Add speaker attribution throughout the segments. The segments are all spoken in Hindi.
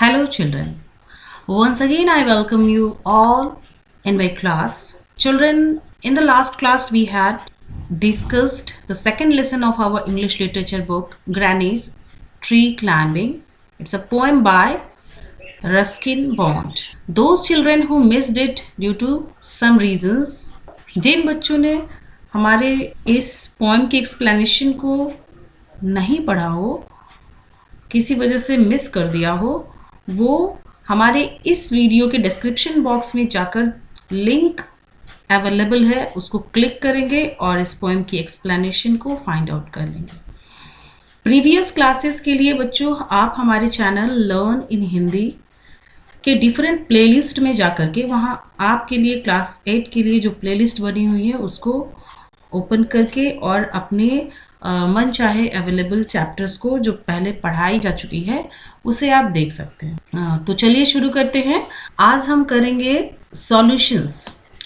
Speaker 1: Hello children. Once again I welcome you all in my class. Children, in the last class we had discussed the second lesson of our English literature book Granny's Tree Climbing. It's a poem by Ruskin Bond. Those children who missed it due to some reasons, जिन बच्चों ने हमारे इस पोएम के एक्सप्लेनेशन को नहीं पढ़ा हो, किसी वजह से मिस कर दिया हो, वो हमारे इस वीडियो के डिस्क्रिप्शन बॉक्स में जाकर लिंक अवेलेबल है, उसको क्लिक करेंगे और इस पोएम की एक्सप्लेनेशन को फाइंड आउट कर लेंगे। प्रीवियस क्लासेस के लिए बच्चों आप हमारे चैनल लर्न इन हिंदी के डिफरेंट प्लेलिस्ट में जाकर के वहाँ आपके लिए क्लास 8 के लिए जो प्लेलिस्ट बनी हुई है उसको ओपन करके और अपने मन चाहे अवेलेबल चैप्टर्स को जो पहले पढ़ाई जा चुकी है उसे आप देख सकते हैं। तो चलिए शुरू करते हैं। आज हम करेंगे solutions,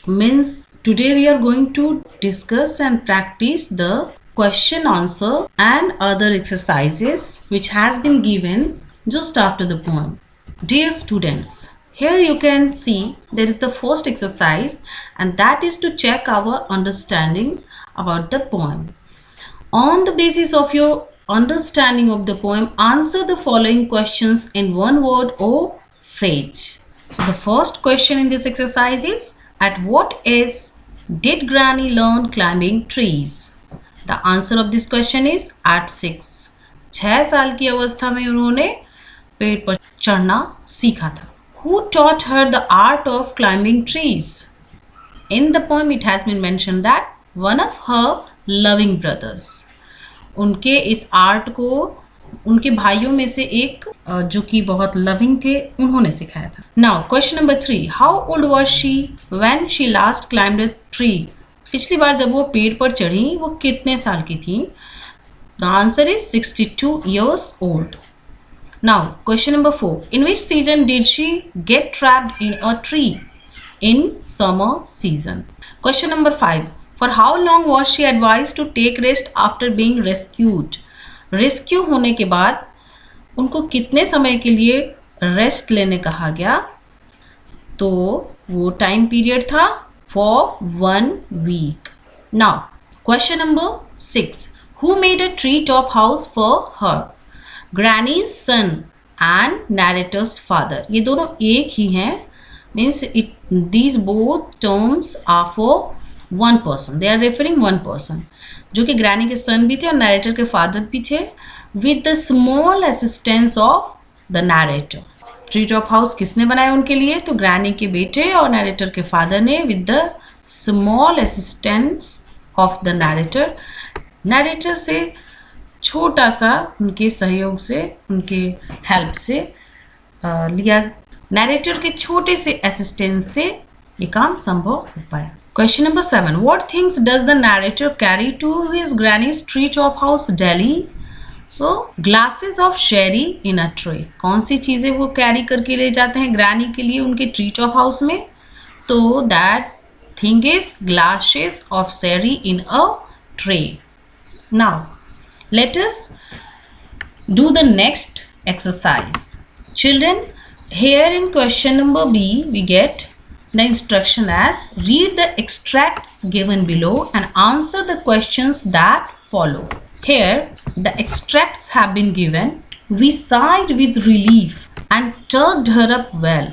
Speaker 1: means today we are going to discuss and practice the question answer and other exercises which has been given just after the poem. Dear students, here you can see there is the first exercise and that is to check our understanding about the poem. On the basis of your understanding of the poem, answer the following questions in one word or phrase. So the first question in this exercise is, at what age did Granny learn climbing trees? The answer of this question is at 6. 6 साल की अवस्था में उन्होंने पेड़ पर चढ़ना सीखा था। Who taught her the art of climbing trees? In the poem it has been mentioned that one of her loving brothers. उनके इस आर्ट को उनके भाइयों में से एक जो कि बहुत लविंग थे उन्होंने सिखाया था। Now question number 3. How old was she when she last climbed a tree? पिछली बार जब वो पेड़ पर चढ़ी वो कितने साल की थी? The answer is 62 years old. Now question number 4. In which season did she get trapped in a tree? In summer season. Question number 5. For how long was she advised to take rest after being rescued? Rescue होने के बाद उनको कितने समय के लिए रेस्ट लेने कहा गया? तो वो टाइम पीरियड था for 1 week. Now question number 6. Who made a tree top house for her? Granny's son and narrator's father. ये दोनों एक ही हैं, means these both terms are for one person. They are referring one person, जो कि ग्रैनी के सन भी थे और नरेटर के फादर भी थे, with the small assistance of the narrator. Tree top house किसने बनाया उनके लिए? तो ग्रैनी के बेटे और नरेटर के फादर ने, with the small assistance of the narrator. Narrator से छोटा सा उनके सहयोग से, उनके हेल्प से लिया, नरेटर के छोटे से असिस्टेंस से ये काम संभव हो पाया। Question number 7. What things does the narrator carry to his granny's tree top house daily? So glasses of sherry in a tray. कौन सी चीज़ें वो कैरी करके ले जाते हैं ग्रैनी के लिए उनके ट्री टॉप हाउस में? तो that thing is glasses of sherry in a tray. Now let us do the next exercise. Children, here in question number B, we get the instruction as read the extracts given below and answer the questions that follow. Here, the extracts have been given. We sighed with relief and tucked her up well.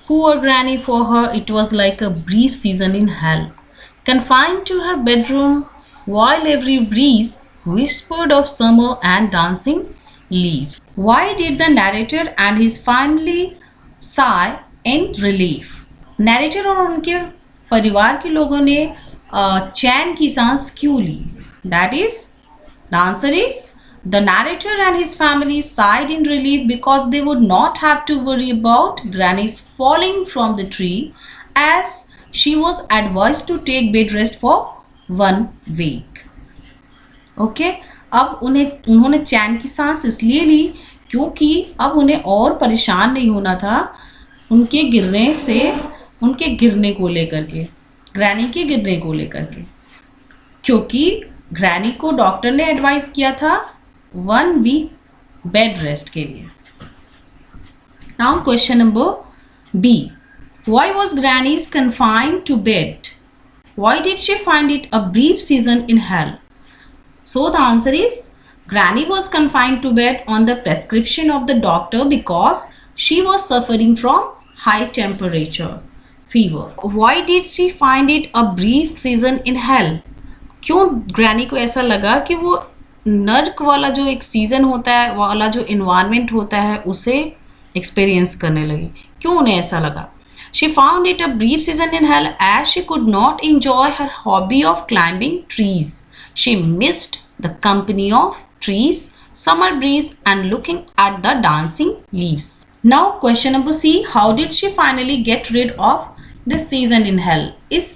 Speaker 1: Poor Granny, for her it was like a brief season in hell, confined to her bedroom while every breeze whispered of summer and dancing leaves. Why did the narrator and his family sigh in relief? Narrator और उनके परिवार के लोगों ने चैन की सांस क्यों ली? That is, the answer is the narrator and his family sighed in relief because they would not have to worry about Granny's falling from the tree as she was advised to take bed rest for 1 week. Okay अब उन्होंने चैन की सांस इसलिए ली क्योंकि अब उन्हें और परेशान नहीं होना था उनके गिरने को लेकर के, ग्रैनी के गिरने को लेकर के, क्योंकि ग्रैनी को डॉक्टर ने एडवाइस किया था 1 वीक बेड रेस्ट के लिए। Now question number B. Why was Granny's confined to bed? Why did she find it a brief season in hell? So the answer is Granny was confined to bed on the prescription of the doctor because she was suffering from high temperature, fever. Why did she find it a brief season in hell? क्यों ग्रैनी को ऐसा लगा कि वो नर्क वाला जो एक सीजन होता है, वाला जो इन्वायरमेंट होता है, उसे एक्सपीरियंस करने लगी? क्यों उन्हें ऐसा लगा? She found it a brief season in hell as she could not enjoy her hobby of climbing trees. She missed the company of trees, summer breeze, and looking at the dancing leaves. Now question number C. How did she finally get rid of this season in hell? इस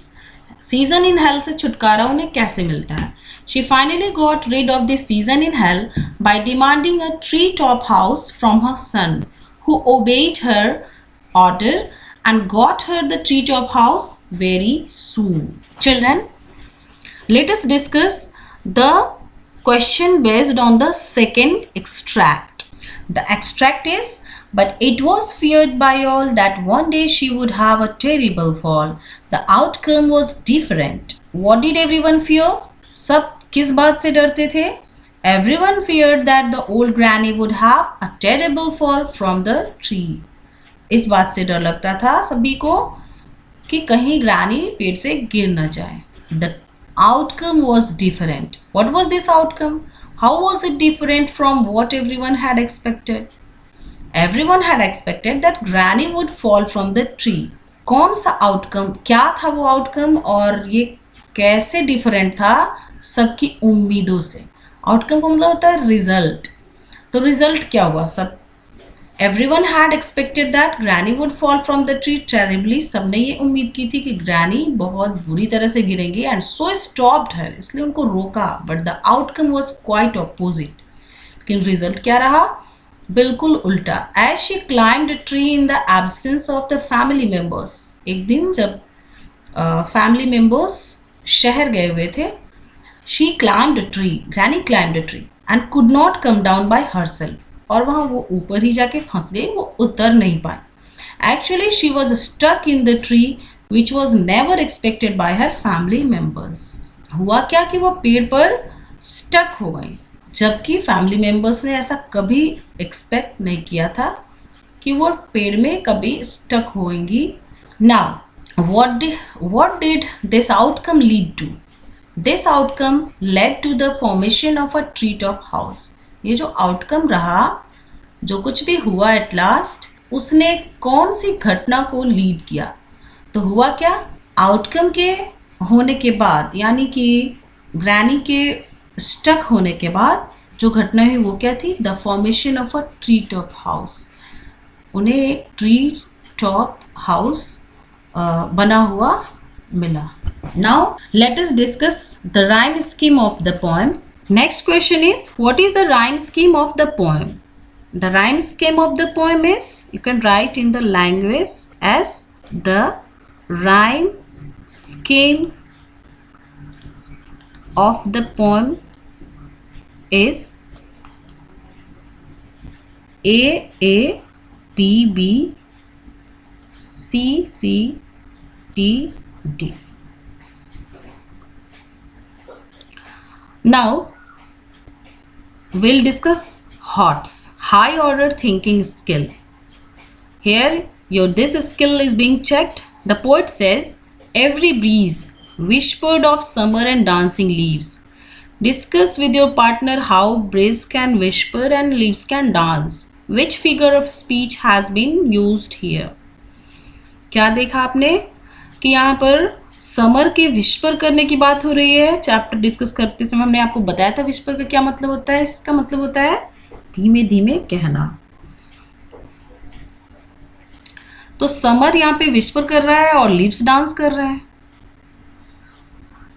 Speaker 1: season in hell से छुटकारा उन्हें कैसे मिलता है? She finally got rid of this season in hell by demanding a tree-top house from her son, who obeyed her order and got her the tree-top house very soon. Children, let us discuss the question based on the second extract. The extract is, but it was feared by all that one day she would have a terrible fall. The outcome was different. What did everyone fear? सब किस बात से डरते थे? Everyone feared that the old granny would have a terrible fall from the tree. इस बात से डर लगता था सभी को कि कहीं ग्रैनी पेड़ से गिर न जाए. The outcome was different. What was this outcome? How was it different from what everyone had expected? Everyone had expected that granny would fall from the tree. कौन सा आउटकम, क्या था वो आउटकम और ये कैसे डिफरेंट था सबकी उम्मीदों से? आउटकम का मतलब होता है रिजल्ट. तो रिजल्ट क्या हुआ? सब Everyone had expected that Granny would fall from the tree terribly. सबने ये उम्मीद की थी कि ग्रैनी बहुत बुरी तरह से गिरेंगी, and so stopped her. इसलिए उनको रोका. But the outcome was quite opposite. लेकिन रिजल्ट क्या रहा? बिल्कुल उल्टा. As she climbed a tree in the absence of the family members. एक दिन जब family members शहर गए हुए थे, she climbed a tree. Granny climbed a tree and could not come down by herself. और वहाँ वो ऊपर ही जाके फंस गई, वो उतर नहीं पाई. Actually, she was stuck in the tree, which was never expected by her family members. हुआ क्या कि वो पेड़ पर स्टक हो गई, जबकि फैमिली मेंबर्स ने ऐसा कभी एक्सपेक्ट नहीं किया था कि वो पेड़ में कभी स्टक होंगी. Now, what did this outcome lead to? This outcome led to the formation of a treetop house. ये जो आउटकम रहा, जो कुछ भी हुआ एट लास्ट, उसने कौन सी घटना को लीड किया? तो हुआ क्या? आउटकम के होने के बाद, यानी कि ग्रैनी के स्टक होने के बाद जो घटना हुई वो क्या थी? The formation of a tree top house. उन्हें एक ट्री टॉप हाउस बना हुआ मिला. Now let us discuss the rhyme scheme of the poem. Next question is, what is the rhyme scheme of the poem? The rhyme scheme of the poem is, you can write in the language as the rhyme scheme of the poem is A A B B C C D D. Now we'll discuss HOTS, high order thinking skill. Here this skill is being checked. The poet says, every breeze whispered of summer and dancing leaves. Discuss with your partner how breeze can whisper and leaves can dance. Which figure of speech has been used here? क्या देखा आपने कि यहाँ पर समर के विस्पर करने की बात हो रही है. चैप्टर डिस्कस करते समय हमने आपको बताया था विस्पर का क्या मतलब होता है. इसका मतलब होता है धीमे धीमे कहना. तो समर यहाँ पे विस्पर कर रहा है और लीव्स डांस कर रहे हैं.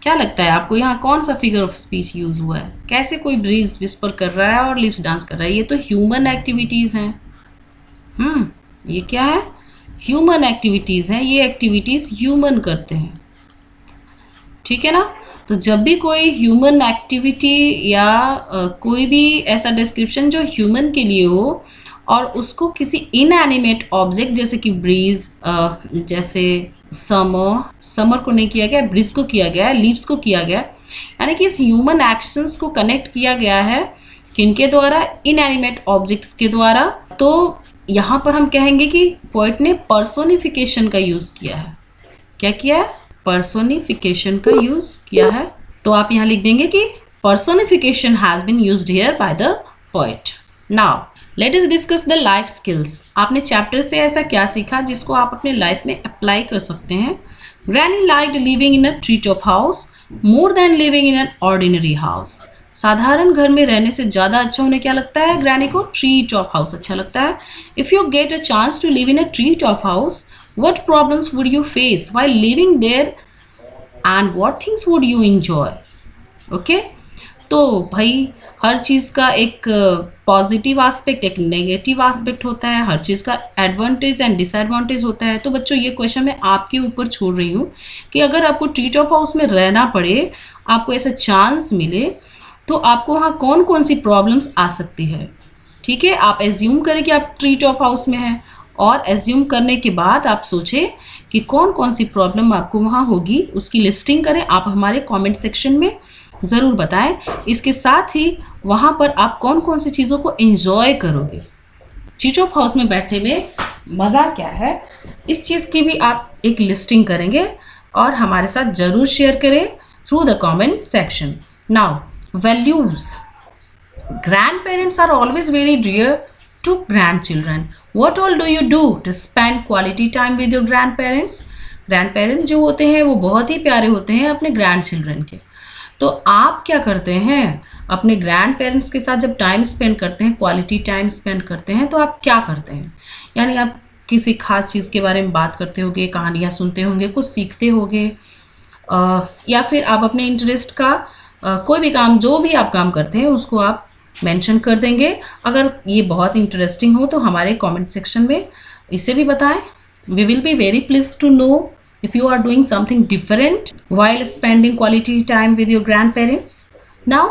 Speaker 1: क्या लगता है आपको यहाँ कौन सा फिगर ऑफ स्पीच यूज हुआ है? कैसे कोई ब्रीज विस्पर कर रहा है और लीव्स डांस कर रहा है? ये तो ह्यूमन एक्टिविटीज हैं. ये क्या है? ह्यूमन एक्टिविटीज हैं. ये एक्टिविटीज ह्यूमन करते हैं. ठीक है ना. तो जब भी कोई ह्यूमन एक्टिविटी या कोई भी ऐसा डिस्क्रिप्शन जो ह्यूमन के लिए हो, और उसको किसी इनएनिमेट ऑब्जेक्ट जैसे कि ब्रीज, जैसे समर को नहीं किया गया, ब्रिज को किया गया है, लीव्स को किया गया, यानी कि इस ह्यूमन एक्शंस को कनेक्ट किया गया है किनके द्वारा, इनएनिमेट ऑब्जेक्ट्स के द्वारा। तो यहाँ पर हम कहेंगे कि पोएट ने पर्सोनिफिकेशन का यूज किया है। क्या किया है? पर्सोनिफिकेशन का यूज किया है। तो आप यहाँ लिख देंगे कि personification has been used here by the poet. Now let us discuss the life skills. आपने चैप्टर से ऐसा क्या सीखा जिसको आप अपने लाइफ में अप्लाई कर सकते हैं? Granny liked living in a tree top house more than living in an ordinary house. साधारण घर में रहने से ज़्यादा अच्छा उन्हें क्या लगता है? ग्रैनी को ट्री टॉप हाउस अच्छा लगता है। If you get a chance to live in a tree top house, what problems would you face while living there and what things would you enjoy? Okay? तो भाई हर चीज़ का एक पॉजिटिव एस्पेक्ट, एक नेगेटिव एस्पेक्ट होता है, हर चीज़ का एडवांटेज एंड डिसएडवांटेज होता है। तो बच्चों ये क्वेश्चन मैं आपके ऊपर छोड़ रही हूँ कि अगर आपको ट्री टॉप हाउस में रहना पड़े, आपको ऐसा चांस मिले, तो आपको वहाँ कौन कौन सी प्रॉब्लम्स आ सकती है। ठीक है, आप एज्यूम करें कि आप ट्री टॉप हाउस में हैं और एज्यूम करने के बाद आप सोचें कि कौन कौन सी प्रॉब्लम आपको वहाँ होगी, उसकी लिस्टिंग करें। आप हमारे कमेंट सेक्शन में ज़रूर बताएं। इसके साथ ही वहाँ पर आप कौन कौन सी चीज़ों को एंजॉय करोगे, ट्री टॉप हाउस में बैठने में मज़ा क्या है, इस चीज़ की भी आप एक लिस्टिंग करेंगे और हमारे साथ ज़रूर शेयर करें through the comment section. Now values. Grandparents are always very dear to grandchildren. What all do you do to spend quality time with your grandparents? Grandparents जो होते हैं वो बहुत ही प्यारे होते हैं अपने grandchildren के। तो आप क्या करते हैं अपने grandparents के साथ जब टाइम स्पेंड करते हैं, क्वालिटी टाइम स्पेंड करते हैं, तो आप क्या करते हैं? यानी आप किसी खास चीज़ के बारे में बात करते होंगे, कहानियाँ सुनते होंगे, कुछ सीखते होंगे, या फिर आप अपने इंटरेस्ट का कोई भी काम, जो भी आप काम करते हैं उसको आप मेंशन कर देंगे। अगर ये बहुत इंटरेस्टिंग हो तो हमारे कमेंट सेक्शन में इसे भी बताएं। We will be very please to know if you are doing something different while spending quality time with your grandparents. Now,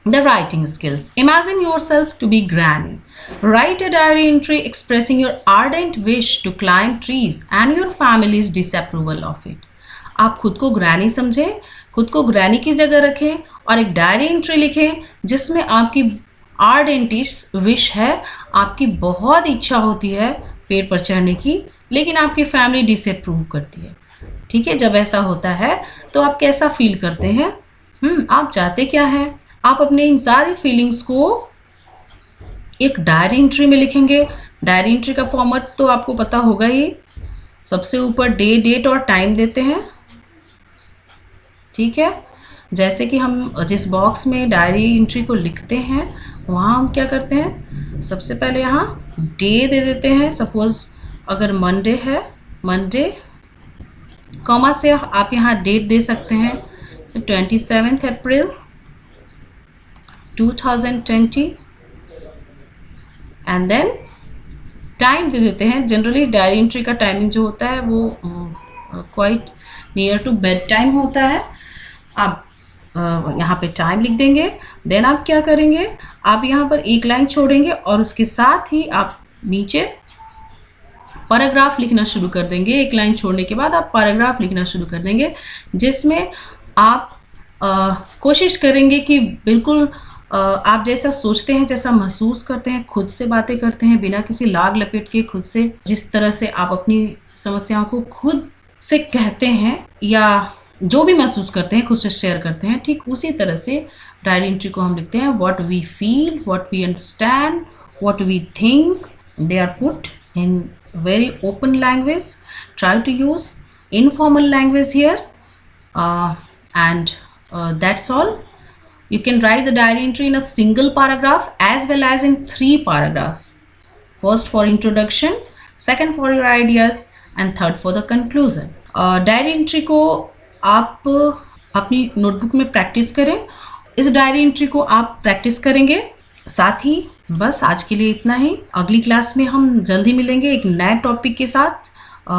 Speaker 1: the writing skills. Imagine yourself to be Granny. Write a diary entry expressing your ardent wish to climb trees and your family's disapproval of it. आप खुद को ग्रैनी समझें, खुद को ग्रैनी की जगह रखें और एक डायरी एंट्री लिखें जिसमें आपकी आर्डेंट विश है, आपकी बहुत इच्छा होती है पेड़ पर चढ़ने की, लेकिन आपकी फैमिली डिसअप्रूव करती है। ठीक है, जब ऐसा होता है तो आप कैसा फील करते हैं? आप चाहते क्या हैं? आप अपने इन सारी फीलिंग्स को एक डायरी एंट्री में लिखेंगे। डायरी एंट्री का फॉर्मेट तो आपको पता होगा ही, सबसे ऊपर डे, डेट और टाइम देते हैं। ठीक है, जैसे कि हम जिस बॉक्स में डायरी एंट्री को लिखते हैं वहाँ हम क्या करते हैं, सबसे पहले यहाँ डे दे देते हैं। सपोज अगर मंडे है, मंडे, कॉमा से आप यहाँ डेट दे सकते हैं 27 अप्रैल 2020 एंड देन टाइम दे देते हैं। जनरली डायरी एंट्री का टाइमिंग जो होता है वो quite near to bed time होता है। आप यहाँ पे टाइम लिख देंगे। देन आप क्या करेंगे, आप यहाँ पर एक लाइन छोड़ेंगे और उसके साथ ही आप नीचे पैराग्राफ लिखना शुरू कर देंगे। एक लाइन छोड़ने के बाद आप पैराग्राफ लिखना शुरू कर देंगे जिसमें आप कोशिश करेंगे कि बिल्कुल आप जैसा सोचते हैं, जैसा महसूस करते हैं, खुद से बातें करते हैं बिना किसी लाग लपेट के, खुद से जिस तरह से आप अपनी समस्याओं को खुद से कहते हैं या जो भी महसूस करते हैं खुद से शेयर करते हैं, ठीक उसी तरह से डायरी एंट्री को हम लिखते हैं। What we feel, what we understand, what we think, they are put in very open language. Try to use informal language here, and that's all. You can write the diary entry in a single paragraph as well as in 3 paragraphs. First for introduction, second for your ideas, and third for the conclusion. Diary entry को आप अपनी नोटबुक में प्रैक्टिस करें। इस डायरी एंट्री को आप प्रैक्टिस करेंगे। साथ ही बस आज के लिए इतना ही। अगली क्लास में हम जल्दी मिलेंगे एक नए टॉपिक के साथ।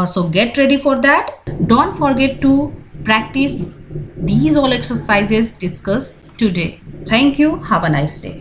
Speaker 1: So get ready for that. Don't forget to practice these all exercises discussed today. Thank you. Have a nice day.